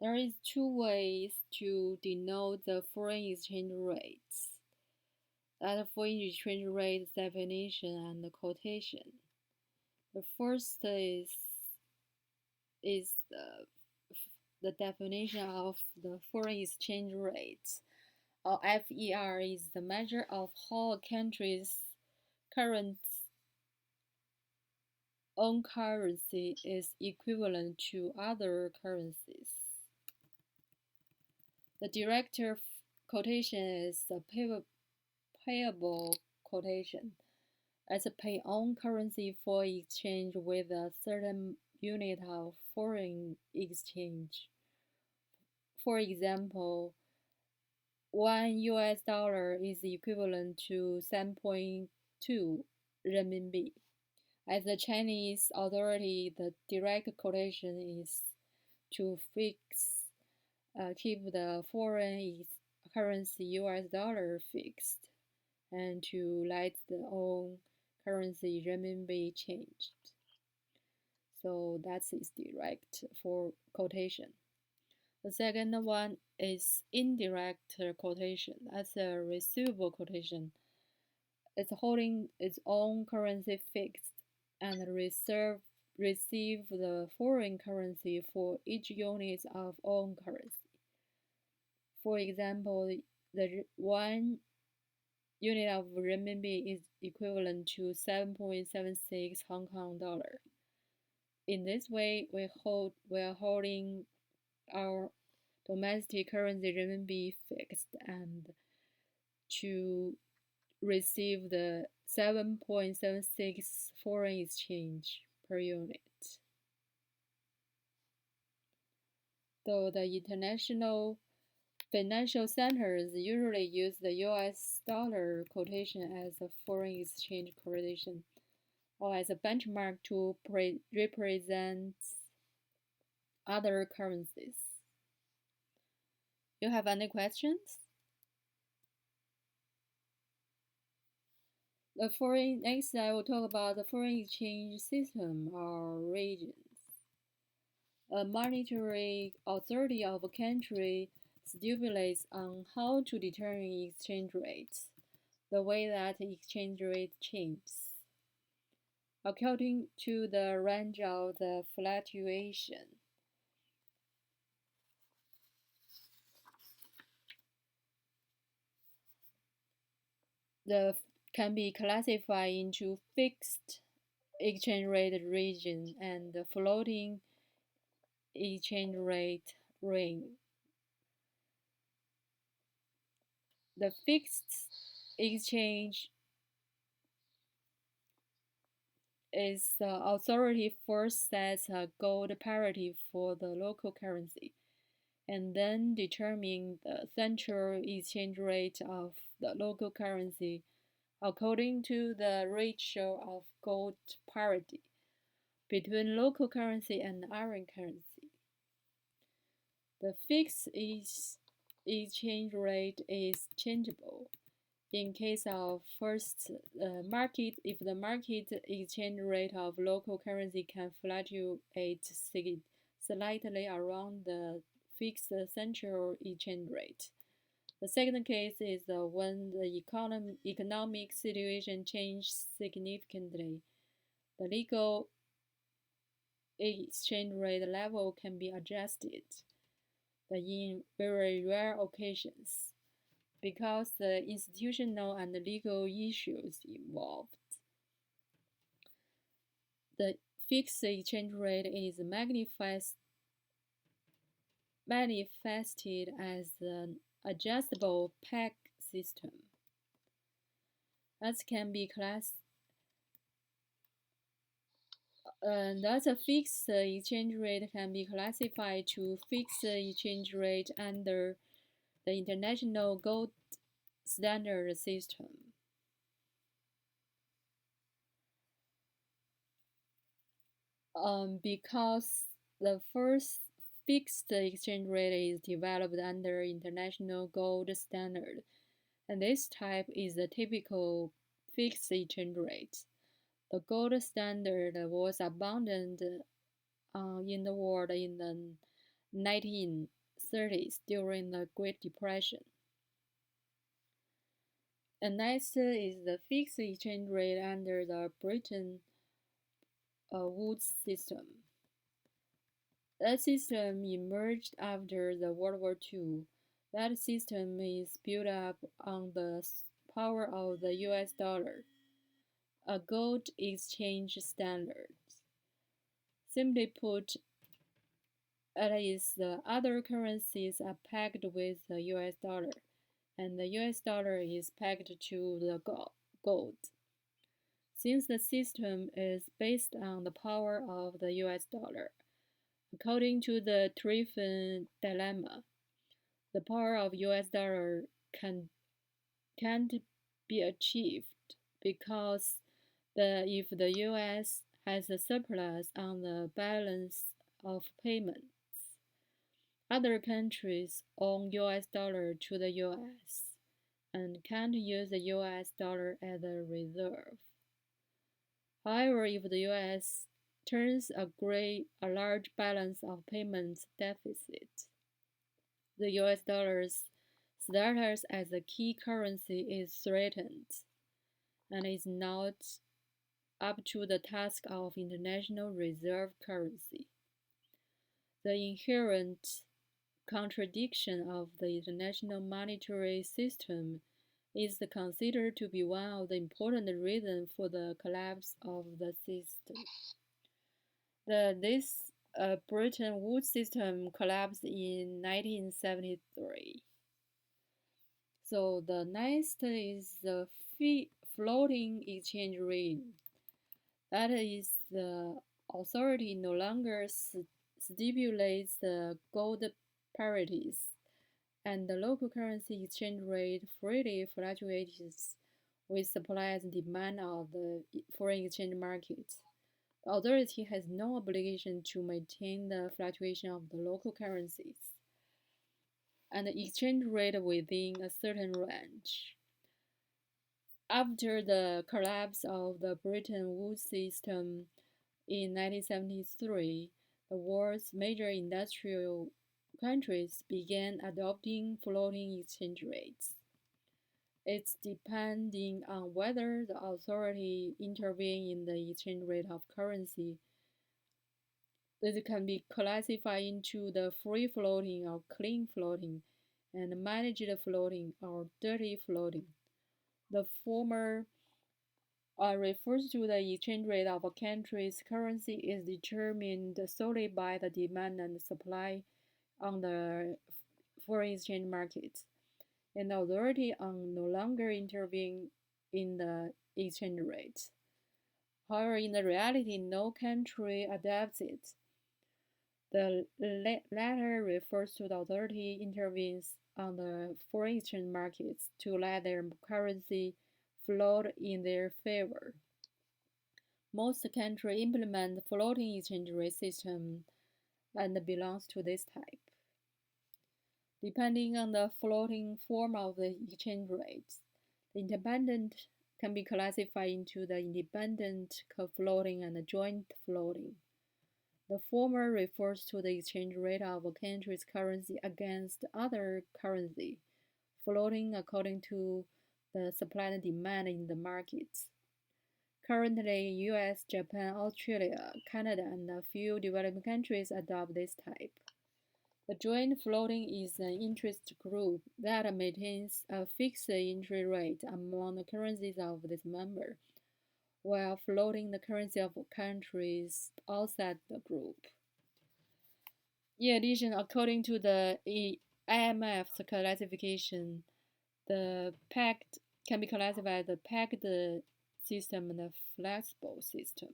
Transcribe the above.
There is two ways to denote the foreign exchange rates. That foreign exchange rate definition and quotation. The first is the definition of the foreign exchange rate. Or FER is the measure of how a country's current own currency is equivalent to other currencies. The direct quotation is the payable quotation. As a pay-on currency for exchange with a certain unit of foreign exchange. For example, $1 is equivalent to 7.2 renminbi. As the Chinese authority, the direct quotation is to keep the foreign currency US dollar fixed and to let the own currency renminbi changed. So that's its direct for quotation. The second one is indirect quotation. That's a receivable quotation. It's holding its own currency fixed and receive the foreign currency for each unit of own currency. For example, the 1 unit of renminbi is equivalent to 7.76 Hong Kong dollar. In this way, we are holding our domestic currency renminbi fixed and to receive the 7.76 foreign exchange per unit. So the international financial centers usually use the US dollar quotation as a foreign exchange correlation or as a benchmark to represent other currencies. You have any questions? Next, I will talk about the foreign exchange system or regions. A monetary authority of a country stipulates on how to determine exchange rates, the way that exchange rate changes, according to the range of the fluctuation. The can be classified into fixed exchange rate region and floating exchange rate range. The fixed exchange is the authority first sets a gold parity for the local currency and then determine the central exchange rate of the local currency according to the ratio of gold parity between local currency and foreign currency. The fixed exchange rate is changeable. In case of first market, if the market exchange rate of local currency can fluctuate slightly around the fixed central exchange rate. The second case is when the economic situation changes significantly. The legal exchange rate level can be adjusted, but in very rare occasions, because the institutional and legal issues involved. The fixed exchange rate is manifested as an adjustable peg system. Thus a fixed exchange rate can be classified to fixed exchange rate under the international gold standard system. Because the first fixed exchange rate is developed under international gold standard, and this type is the typical fixed exchange rate. The gold standard was abundant in the world in the 1930s during the Great Depression. And next is the fixed exchange rate under the Bretton Woods system. That system emerged after the World War II. That system is built up on the power of the US dollar, a gold exchange standard. Simply put, it is the other currencies are pegged with the US dollar, and the US dollar is pegged to the gold. Since the system is based on the power of the US dollar, according to the Triffin dilemma, the power of US dollar can't be achieved because if the US has a surplus on the balance of payments, other countries own US dollar to the US and can't use the US dollar as a reserve. However, if the US turns a large balance of payments deficit, the US dollar's status as a key currency is threatened and is not up to the task of international reserve currency. The inherent contradiction of the international monetary system is considered to be one of the important reasons for the collapse of the system. This Bretton Woods system collapsed in 1973. So the next is the floating exchange rate. That is, the authority no longer stipulates the gold parities, and the local currency exchange rate freely fluctuates with supply and demand of the foreign exchange market. The authority has no obligation to maintain the fluctuation of the local currencies and the exchange rate within a certain range. After the collapse of the Bretton Woods system in 1973, the world's major industrial countries began adopting floating exchange rates. It's depending on whether the authority intervenes in the exchange rate of currency. This can be classified into the free floating or clean floating, and managed floating or dirty floating. The former refers to the exchange rate of a country's currency is determined solely by the demand and supply on the foreign exchange market, and the authority no longer intervene in the exchange rate. However, in the reality, no country adapts it. The latter refers to the authority intervenes on the foreign exchange markets to let their currency float in their favor. Most countries implement floating exchange rate system and belongs to this type. Depending on the floating form of the exchange rates, the independent can be classified into the independent co-floating and the joint floating. The former refers to the exchange rate of a country's currency against other currency, floating according to the supply and demand in the markets. Currently, US, Japan, Australia, Canada, and a few developing countries adopt this type. The joint floating is an interest group that maintains a fixed interest rate among the currencies of this member, while floating the currency of countries outside the group. In addition, according to the IMF's classification, the pegged can be classified as the pegged system and the flexible system.